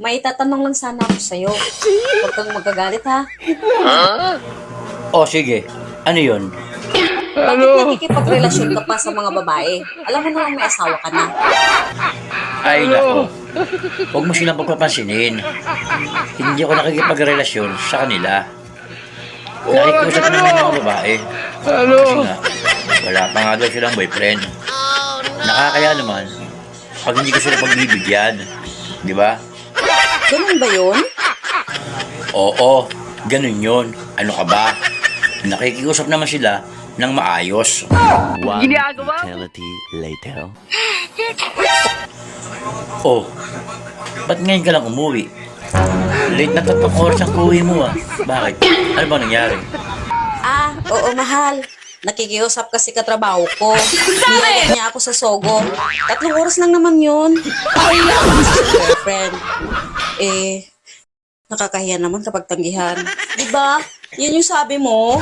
may tatanong lang sana ako sa'yo. Huwag kang magagalit, ha? O sige, ano yun? Bakit nakikipagrelasyon ka pa sa mga babae? Alam mo naman may asawa ka na. Ay nako, huwag mo silang pagpapansinin. Hindi ako nakikipagrelasyon sa kanila. Nakikusap naman ng mga babae. Kasi nga, wala pa nga daw silang boyfriend. Nakakaya naman, pag hindi ko sila pagbibigyan. Di ba? Ganun ba yun? Oo, ganun yun. Ano ka ba? Nakikiusap naman sila ng maayos. One eternity later. Oh, ba't ngayon ka lang umuwi? Late na 3 oras ang uwi mo ah. Bakit? Ano ba nangyari? Oo, mahal. Nakikiusap kasi katrabaho ko. Niyaya niya ako sa Sogo. 3 oras lang naman yun. Girlfriend. Nakakahiya naman kapag tanggihan. Diba? Yun yung sabi mo.